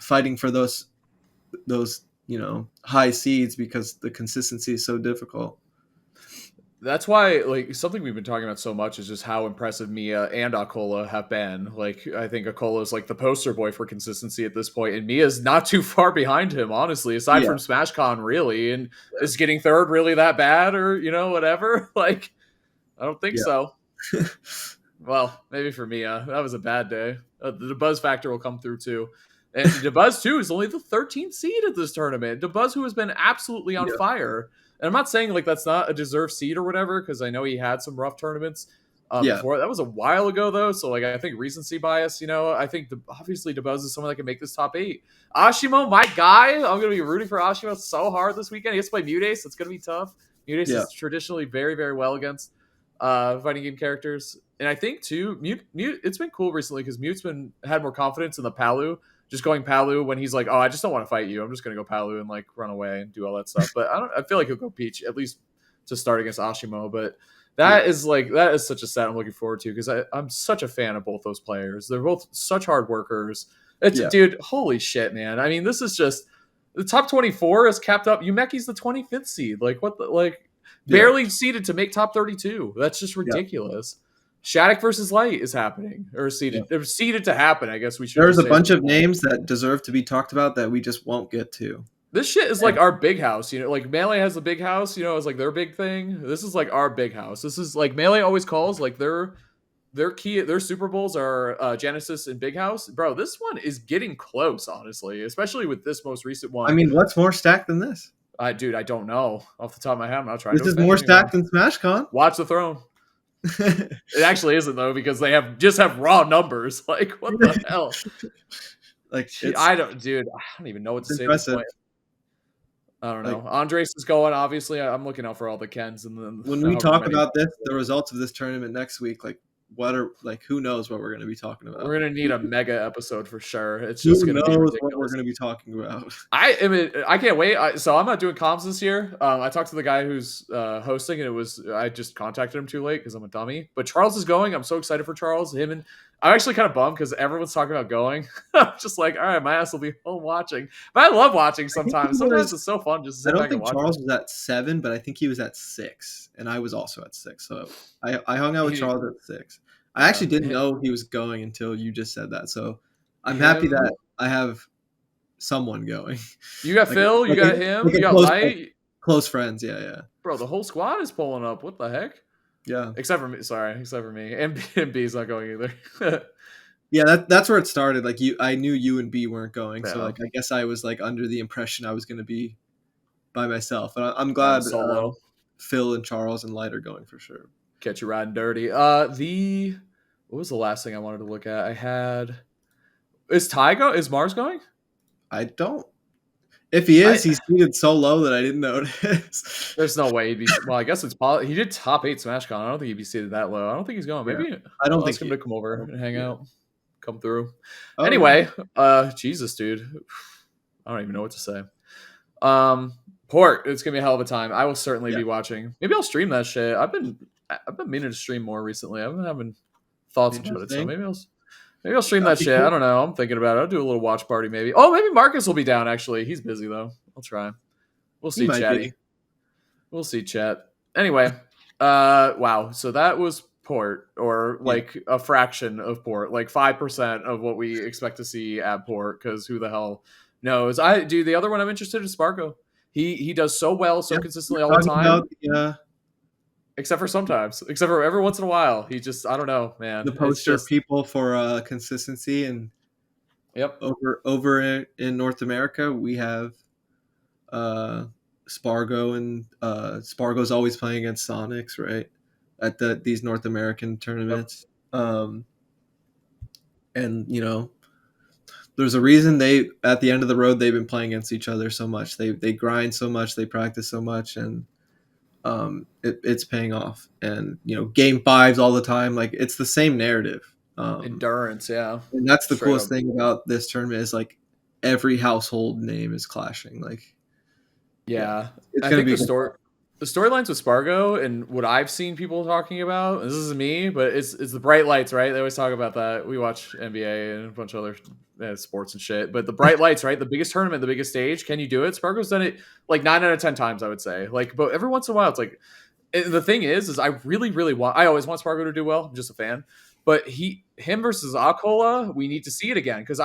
fighting for those high seeds because the consistency is so difficult. that's why, like, something we've been talking about so much is just how impressive Mia and Acola have been. Like, I think Acola is like the poster boy for consistency at this point, and Mia's not too far behind him, honestly, aside Yeah, from SmashCon, really. And is getting third really that bad, or whatever? Like, I don't think so. yeah, Well, maybe for Mia, that was a bad day. The buzz factor will come through too. And DeBuzz too is only the 13th seed at this tournament. DeBuzz, who has been absolutely on yeah, fire, and I'm not saying like that's not a deserved seed or whatever, because I know he had some rough tournaments yeah, before. That was a while ago though, so like I think recency bias. I think obviously DeBuzz is someone that can make this top 8. Ashimo, my guy, I'm gonna be rooting for Ashimo so hard this weekend. He gets to play Mutace. It's gonna be tough. Mutace yeah, is traditionally very very well against fighting game characters. And I think too, Mute. It's been cool recently because Mute's had more confidence in the Palu, just going Palu when he's like, oh, I just don't want to fight you. I'm just gonna go Palu and like run away and do all that stuff. But I feel like he'll go Peach at least to start against Ashimo. But yeah, that is such a set I'm looking forward to because I'm such a fan of both those players. They're both such hard workers. yeah, Dude, holy shit, man. I mean, this is just the top 24 is capped up. Yumeki's the 25th seed. Like what the yeah, barely seeded to make top 32. That's just yeah, ridiculous. Shattuck versus Light is happening, or yeah. seeded. They're seeded to happen. I guess we should There's just a say at bunch this of point. names that deserve to be talked about that we just won't get to. This shit is And like our big house, like Melee has the big house, it's like their big thing. This is like our big house. This is like Melee always calls like their Super Bowls are Genesis and Big House. Bro, this one is getting close, honestly, especially with this most recent I one. mean, what's more stacked than this? Dude, I don't know off the top of my head. I'm not trying This to is offend more anyone. stacked than SmashCon. Watch the throne. It actually isn't though because they have raw numbers. Like what the hell? Like I don't even know what it's to say at this impressive. point. I don't Like know. Andres is going. Obviously, I'm looking out for all the Kens and then when we however talk many. about this, the results of this tournament next week, who knows what we're going to be talking about? We're gonna need a mega episode for sure. It's just Who gonna be knows what we're ridiculous. going to be talking about? I can't wait. So I'm not doing comms this year. I talked to the guy who's hosting, and I just contacted him too late because I'm a dummy. But Charles is going. I'm so excited for Charles. I'm actually kind of bummed because everyone's talking about going. I'm just like, all right, my ass will be home watching. But I love watching I think he sometimes. Sometimes was. it's so fun just to I sit don't back and think watch it. Charles was at 7, but I think he was at 6, and I was also at 6. So I hung out with He, Charles at 6. I yeah, actually didn't know he was going until you just said that. So I'm happy him. that I have someone going. You got like Phil. You like got a, him. like You a got Light. close friends. Yeah, yeah, Bro, the whole squad is pulling up. What the heck? yeah. Except for me. Sorry, except for me. And B's not going either. Yeah, that's where it started. Like I knew you and B weren't going, so Yeah, like I guess I was like under the impression I was going to be by myself. And I'm going glad solo. Phil and Charles and Light are going for sure. Catch you riding dirty. What was the last thing I wanted to look at? I had is Mars going? I don't. If he I is, he's seated so low that I didn't notice. There's no way he'd be. Well, I guess it's he did top 8 SmashCon. I don't think he'd be seated that low. I don't think he's going. Yeah, Maybe I don't I'll think ask him he to is. come I over don't, and hang yeah. out, come through. Oh yeah. Anyway, Jesus, dude, I don't even know what to say. Port, it's gonna be a hell of a time. I will certainly Yeah. be watching. Maybe I'll stream that shit. I've been meaning to stream more recently. I've been having thoughts about it, so Interesting. maybe I'll stream That'd that be shit. I cool. don't know. I'm thinking about it. I'll do a little watch party maybe. Oh, maybe Marcus will be down. Actually, he's busy though. I'll try. We'll He see, might Chatty. be. We'll see, chat. Anyway, wow. So that was port, or Yeah. like a fraction of port, like 5% of what we expect to see at port. Because who the hell knows? The other one I'm interested in is Sparko. He does so well, so Yeah. consistently all We're the talking about time, the except for sometimes, except for every once in a while. He just I don't know, man. It's poster just people for consistency, and yep. over in North America we have uh Spargo, and Spargo's always playing against Sonics, right? at these North American Yep. tournaments. And there's a reason they at the end of the road they've been playing against each other so much. They grind so much, they practice so much, and it's paying off. And game fives all the time, like it's the same narrative. Endurance, yeah. And that's the Straight coolest up. thing about this tournament is like every household name is clashing. Like, yeah, Yeah. it's I gonna think be the storylines with Spargo and what I've seen people talking about, this is me, but it's the bright lights, right? They always talk about that. We watch NBA and a bunch of other sports and shit, but the bright lights, right? The biggest tournament, the biggest stage. Can you do it? Spargo's done it like 9 out of 10 times, I would say. Like, but every once in a while, it's like the thing is I really, really want. I always want Spargo to do well. I'm just a fan. But him versus Acola, we need to see it again because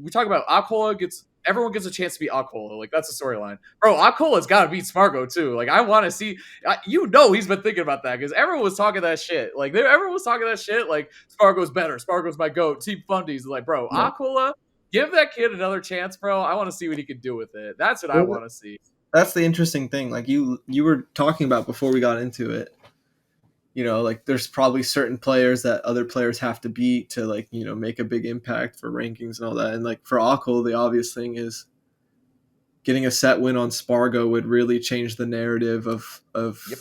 we talk about Acola gets everyone gets a chance to beat Acola. Like that's the storyline, bro. Acola's got to beat Spargo too. Like I want to see. He's been thinking about that because everyone was talking that shit. Like everyone was talking that shit. Like Spargo's better. Spargo's my goat. Team Fundies. Like bro, yeah. Acola, give that kid another chance, bro. I want to see what he can do with it. That's what I want to see. That's the interesting thing. Like you were talking about before we got into it. Like there's probably certain players that other players have to beat to like make a big impact for rankings and all that. And like for Akol, the obvious thing is getting a set win on Spargo would really change the narrative of Yep.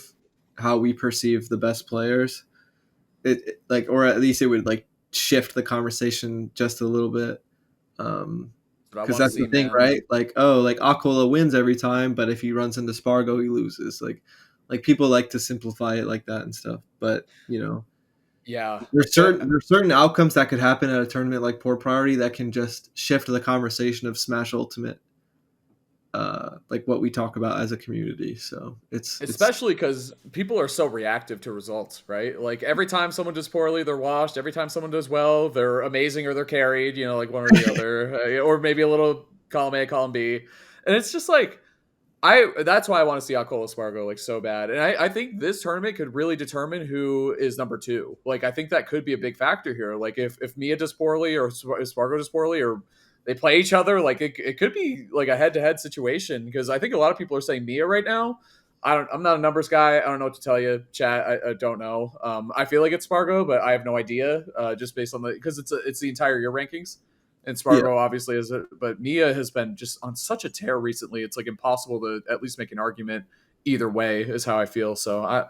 how we perceive the best players. Like, or at least it would like shift the conversation just a little bit. Because that's the thing, man. right? Like, oh, like Acola wins every time, but if he runs into Spargo, he loses. Like people like to simplify it like that and stuff. But Yeah. there's certain outcomes that could happen at a tournament like Port Priority that can just shift the conversation of Smash Ultimate, like what we talk about as a community. So it's Especially because people are so reactive to results, right? Like every time someone does poorly, they're washed. Every time someone does well, they're amazing or they're carried. Like one or the other, or maybe a little column A, column B, and it's just like That's why I want to see Acola Spargo like so bad, and I think this tournament could really determine who is number two. Like I think that could be a big factor here. Like if Mia does poorly or Spargo does poorly or they play each other, like it could be like a head-to-head situation because I think a lot of people are saying Mia right now. I'm not a numbers guy. I don't know what to tell you, chat. I don't know. I feel like it's Spargo, but I have no idea. Just based on because it's the entire year rankings, and yeah. Spargo obviously is. But Mia has been just on such a tear recently. It's like impossible to at least make an argument either way. Is how I feel. So I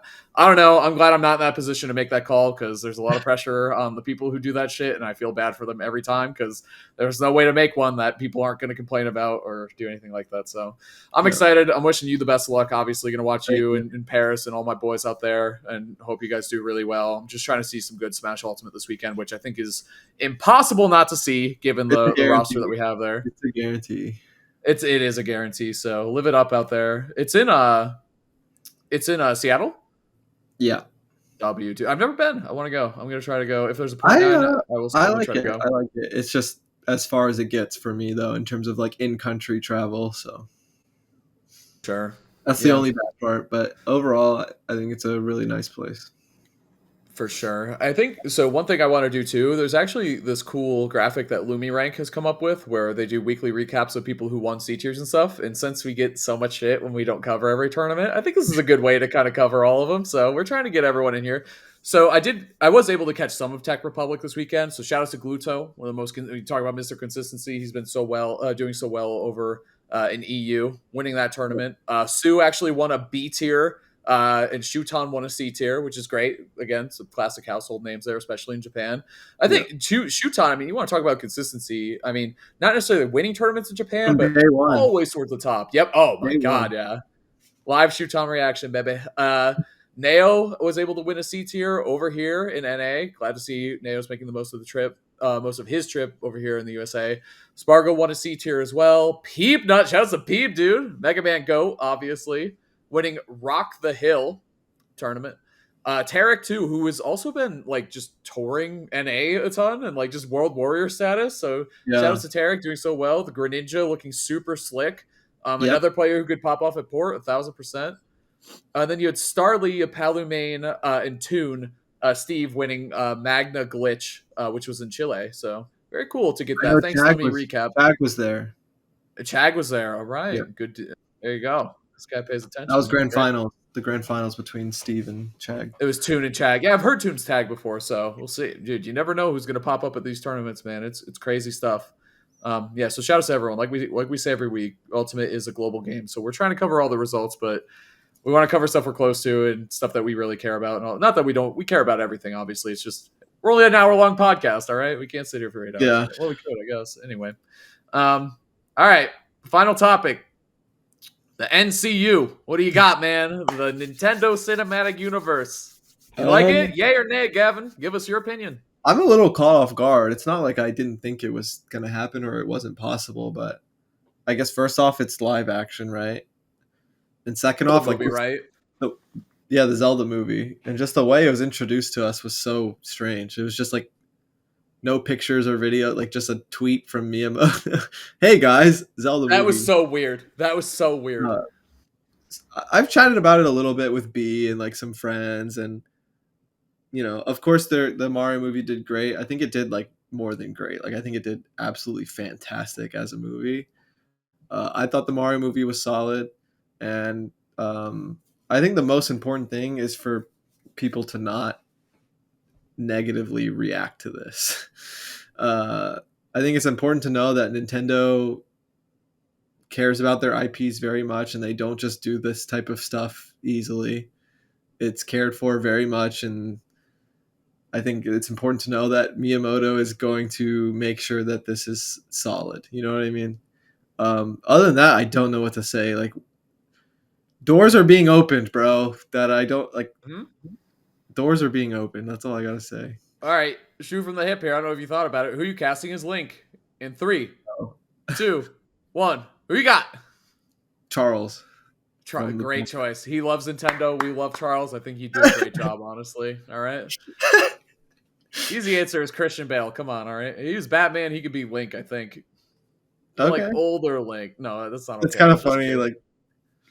don't know. I'm glad I'm not in that position to make that call because there's a lot of pressure on the people who do that shit, and I feel bad for them every time because there's no way to make one that people aren't going to complain about or do anything like that. So I'm excited. I'm wishing you the best of luck. Obviously, going to watch you in Paris and all my boys out there, and hope you guys do really well. I'm just trying to see some good Smash Ultimate this weekend, which I think is impossible not to see given the roster that we have there. It's a guarantee. It is a guarantee. So live it up out there. It's in Seattle. Yeah. W2. I've never been. I want to go. I'm gonna try to go. If there's a point nine, I will I like try it. to go. I like it. It's just as far as it gets for me though, in terms of like in-country travel. So Sure. that's the only bad part. But overall, I think it's a really nice place. For sure. I think so. One thing I want to do too, there's actually this cool graphic that LumiRank has come up with where they do weekly recaps of people who won C tiers and stuff. And since we get so much shit when we don't cover every tournament, I think this is a good way to kind of cover all of them. So we're trying to get everyone in here. So I was able to catch some of Tech Republic this weekend. So shout out to Gluto, one of the most, you talk about Mr. Consistency. He's been so well, doing so well over in EU, winning that tournament. Sue actually won a B tier. And Shuton won a C tier, which is great. Again, some classic household names there, especially in Japan. I think Shuton, I mean, you want to talk about consistency. I mean, not necessarily winning tournaments in Japan, but always towards the top. Yep. Oh, my God, yeah. Live Shuton reaction, baby. Neo was able to win a C tier over here in NA. Glad to see Neo's making the most of the trip, most of his trip over here in the USA. Spargo won a C tier as well. Peep Nut, shout out to Peep, dude. Mega Man Goat, obviously. Winning Rock the Hill tournament. Tarek too, who has also been like just touring NA a ton and like just World Warrior status. So shout out to Tarek doing so well. The Greninja looking super slick. Another player who could pop off at port 1,000%. Then you had Starly, Palumane, and Toon. Steve winning Magna Glitch, which was in Chile. So very cool to get that. Thanks to me recap. Chag was there. Chag was there. All right. Good. There you go. This guy pays attention. That was grand finals. the grand finals between Steve and Chag. It was Toon and Chag. Yeah, I've heard Toon's tag before, so we'll see. Dude, you never know who's gonna pop up at these tournaments, man. It's crazy stuff. Yeah, so shout out to everyone. Like we say every week, Ultimate is a global game, so we're trying to cover all the results, but we want to cover stuff we're close to and stuff that we really care about. And all, not that we care about everything. Obviously, it's just we're only an hour-long podcast. All right, we can't sit here for 8 hours. Yeah. Well, we could, I guess. Anyway, all right. Final topic. The NCU. What do you got, man? The Nintendo Cinematic Universe. You like it? Yay or nay, Gavin? Give us your opinion. I'm a little caught off guard. It's not like I didn't think it was going to happen or it wasn't possible, but I guess first off, it's live action, right? And second off, movie, right? Yeah, the Zelda movie. And just the way it was introduced to us was so strange. It was just like no pictures or video, like just a tweet from Miyamoto. Hey guys, Zelda movie. That was so weird. I've chatted about it a little bit with B and like some friends, and of course the Mario movie did great. I think it did like more than great. Like I think it did absolutely fantastic as a movie. I thought the Mario movie was solid, and I think the most important thing is for people to not negatively react to this. I think it's important to know that Nintendo cares about their IPs very much, and they don't just do this type of stuff easily. It's cared for very much, and I think it's important to know that Miyamoto is going to make sure that this is solid. You know what I mean? Other than that, I don't know what to say. Like, doors are being opened, bro. That I don't like. Doors are being opened. That's all I gotta say. All right, shoot from the hip here. I don't know if you thought about it. Who are you casting as Link? In 3, 2, 1. Who you got? Charles. Great choice. He loves Nintendo. We love Charles. I think he did a great job, honestly. All right. Easy answer is Christian Bale. Come on, all right. He was Batman. He could be Link, I think. Okay. Like older Link. No, that's not. It's kind of funny. Like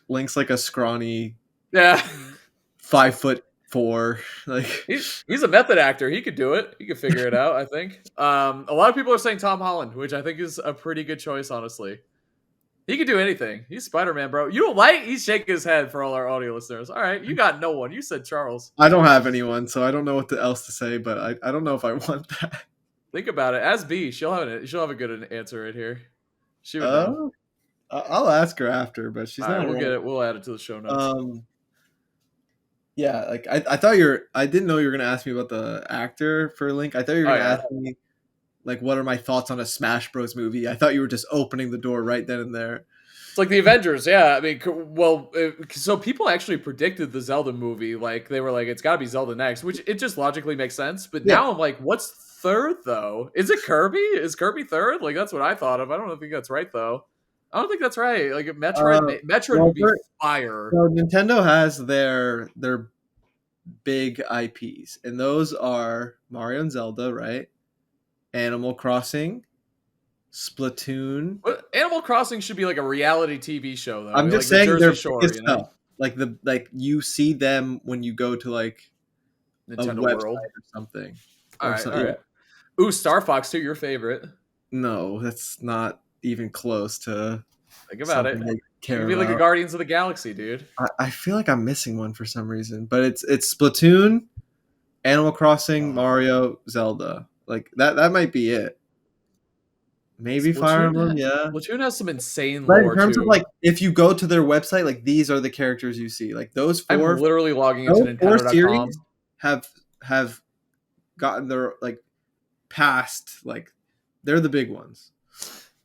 Link's like a scrawny, 5'4". Like he's a method actor. He could do it. He could figure it out. I think. A lot of people are saying Tom Holland, which I think is a pretty good choice, honestly. He could do anything. He's Spider-Man, bro. You don't like? He's shaking his head for all our audio listeners. All right, you got no one. You said Charles. I don't have anyone, so I don't know what else to say. But I don't know if I want that. Think about it. As B, she'll have a good answer right here. She would know. I'll ask her after, but she's not. We'll get it. We'll add it to the show notes. Yeah, like I thought I didn't know you were gonna ask me about the actor for Link. I thought you were gonna ask me like what are my thoughts on a Smash Bros movie. I thought you were just opening the door right then and there. It's like the Avengers, yeah. I mean, well, so people actually predicted the Zelda movie. Like they were like, it's got to be Zelda next, which it just logically makes sense. But now I'm like, what's third though? Is it Kirby? Is Kirby third? Like that's what I thought of. I don't think that's right though. I don't think that's right. Like Metroid would be fire. So Nintendo has their big IPs, and those are Mario and Zelda, right? Animal Crossing, Splatoon. But Animal Crossing should be like a reality TV show, though. I'm just like saying they're stuff. Like you see them when you go to like Nintendo a website World or something. All right. Ooh, Star Fox 2, your favorite? No, that's not even close to. Think about it. It'd be like a Guardians of the Galaxy, dude. I feel like I'm missing one for some reason, but it's Splatoon, Animal Crossing, Mario, Zelda. Like that might be it. Maybe Fire Emblem, yeah. Splatoon has some insane lore, in terms too. of like, if you go to their website, like these are the characters you see. Like those four. I'm literally logging into Nintendo.com. Series have gotten their like past, like they're the big ones.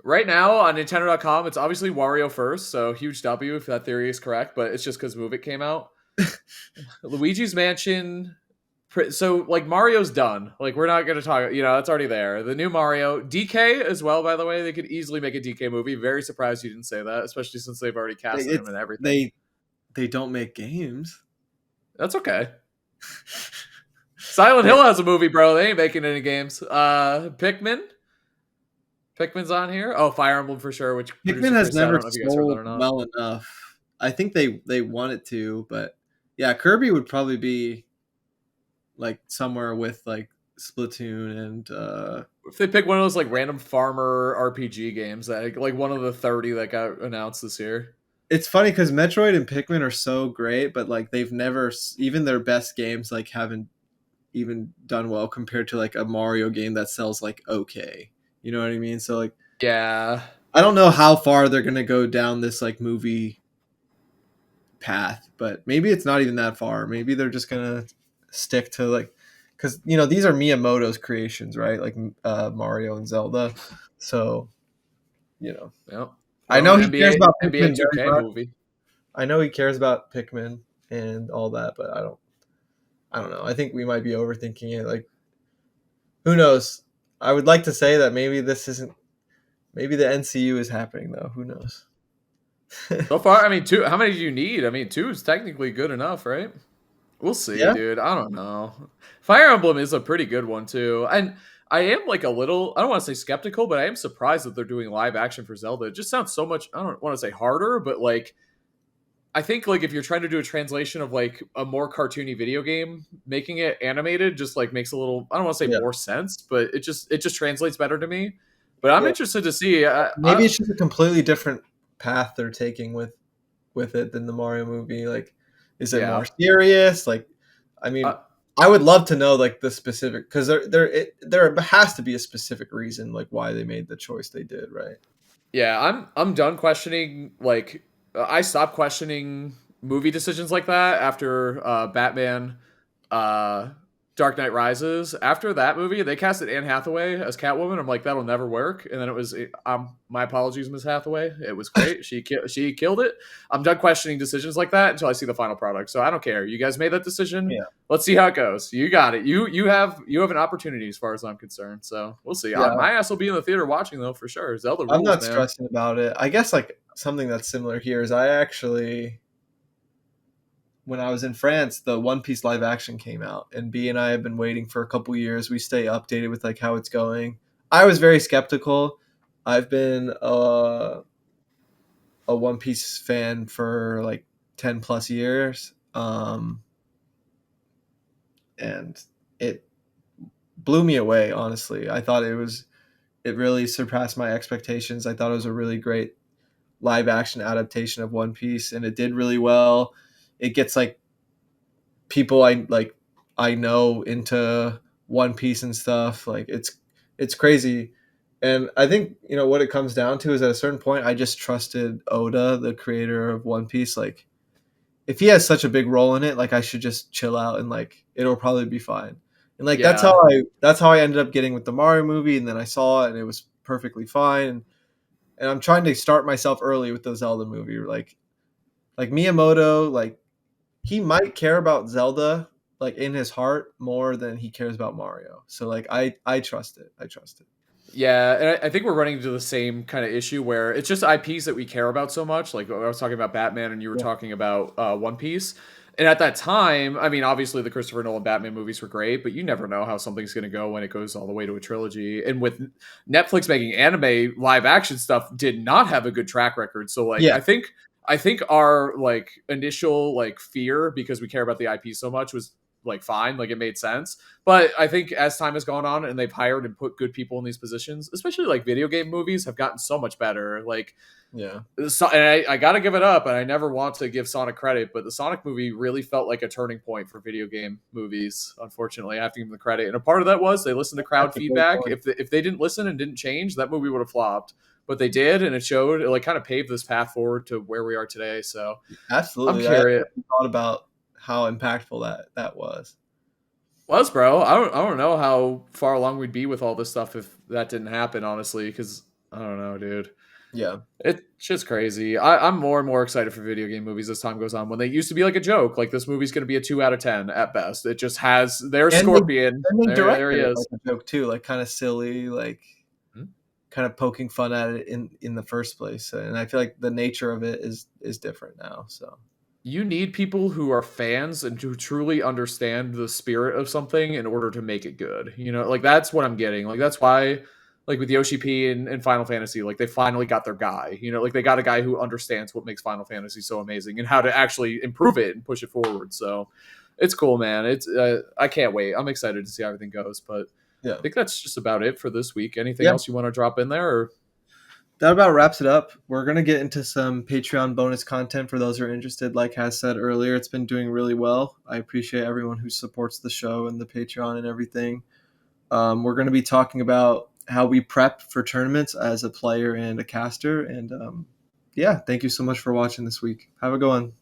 Right now on Nintendo.com, it's obviously Wario first, so huge W if that theory is correct, but it's just because Move It came out. Luigi's Mansion. So, like, Mario's done. Like, we're not going to talk... that's already there. The new Mario. DK as well, by the way. They could easily make a DK movie. Very surprised you didn't say that, especially since they've already cast him and everything. They don't make games. That's okay. Silent Hill has a movie, bro. They ain't making any games. Pikmin. Pikmin's on here. Oh, Fire Emblem for sure. Which Pikmin has never sold well enough. I think they want it to, but yeah, Kirby would probably be like somewhere with like Splatoon and if they pick one of those like random farmer RPG games, that like one of the 30 that got announced this year. it's funny because Metroid and Pikmin are so great, but like they've never even their best games like haven't even done well compared to like a Mario game that sells like okay. You know what I mean? So like Yeah. I don't know how far they're gonna go down this like movie path, but maybe it's not even that far. Maybe they're just gonna stick to like because these are Miyamoto's creations, right? Like Mario and Zelda. So you know, Yep. I Well, know he cares about NBA Pikmin very 2K much. movie. I know he cares about Pikmin and all that, but I don't know. I think we might be overthinking it. Like, who knows? I would like to say that maybe this isn't. Maybe the NCU is happening though. Who knows? So far, I mean, two. How many do you need? I mean, two is technically good enough, right? We'll see, Yeah, dude. I don't know. Fire Emblem is a pretty good one too, and I am like a little. I don't want to say skeptical, but I am surprised that they're doing live action for Zelda. It just sounds so much. I don't want to say harder, but like I think like if you're trying to do a translation of like a more cartoony video game, making it animated just like makes a little. I don't want to say yeah, more sense, but it just translates better to me. But I'm yeah. interested to see. Maybe it's just a completely different path they're taking with it than the Mario movie. Like, is it more Yeah. serious? Like, I mean, Uh, I would love to know like the specific because there has to be a specific reason like why they made the choice they did, right? Yeah, I'm done questioning like I stopped questioning movie decisions like that after Batman uh Dark Knight Rises. After that movie, they casted Anne Hathaway as Catwoman. I'm like that'll never work. And then it was my apologies, Miss Hathaway. It was great. She killed it. I'm done questioning decisions like that until I see the final product. So I don't care. You guys made that decision. Yeah, Let's see how it goes. You got it. You have an opportunity as far as I'm concerned. So we'll see. yeah. My ass will be in the theater watching though for sure. Zelda I'm rules, not man. stressing about it. I guess like something that's similar here is I actually when I was in France, the One Piece live action came out, and B and I have been waiting for a couple years. We stay updated with like how it's going. I was very skeptical. I've been a One Piece fan for like 10 plus years, and it blew me away. Honestly, I thought it really surpassed my expectations. I thought it was a really great live action adaptation of One Piece, and it did really well. It gets like people I know into One Piece and stuff. Like it's crazy. And I think, what it comes down to is at a certain point I just trusted Oda, the creator of One Piece. Like if he has such a big role in it, like I should just chill out and like it'll probably be fine. And like Yeah. that's how I ended up getting with the Mario movie, and then I saw it and it was perfectly fine. And I'm trying to start myself early with the Zelda movie. Like Miyamoto, like he might care about Zelda like in his heart more than he cares about Mario. So like I trust it. I trust it. Yeah, and I think we're running into the same kind of issue where it's just IPs that we care about so much. Like I was talking about Batman, and you were Yeah. talking about One Piece. And at that time, I mean, obviously the Christopher Nolan Batman movies were great, but you never know how something's going to go when it goes all the way to a trilogy. And with Netflix making anime live action stuff, did not have a good track record. So like, Yeah. I think our like initial like fear because we care about the IP so much was like fine, like it made sense. But I think as time has gone on and they've hired and put good people in these positions, especially like video game movies have gotten so much better. Like, Yeah. so, and I got to give it up, and I never want to give Sonic credit, but the Sonic movie really felt like a turning point for video game movies. Unfortunately, I have to give them the credit, and a part of that was they listened to crowd That's a great feedback. point. If they didn't listen and didn't change, that movie would have flopped. But they did, and it showed. It like kind of paved this path forward to where we are today. So I'm Absolutely. I curious. never thought about how impactful that was. Was bro, I don't know how far along we'd be with all this stuff if that didn't happen. Honestly, because I don't know, dude. Yeah. It's just crazy. I'm more and more excited for video game movies as time goes on. When they used to be like a joke, like this movie's going to be a 2 out of 10 at best. It just has there's And they Scorpion. and they There he directed it is. like a joke too, like kind of silly, like Hmm? kind of poking fun at it in the first place. And I feel like the nature of it is different now. So You need people who are fans and who truly understand the spirit of something in order to make it good. You know, like that's what I'm getting. Like that's why, like with Yoshi P and Final Fantasy, like they finally got their guy. You know, like they got a guy who understands what makes Final Fantasy so amazing and how to actually improve it and push it forward. So it's cool, man. It's I can't wait. I'm excited to see how everything goes. But yeah. I think that's just about it for this week. Anything Yeah. else you want to drop in there? Or that about wraps it up. We're gonna get into some Patreon bonus content for those who are interested. Like Has said earlier, it's been doing really well. I appreciate everyone who supports the show and the Patreon and everything. We're going to be talking about how we prep for tournaments as a player and a caster. And yeah, thank you so much for watching this week. Have a good one.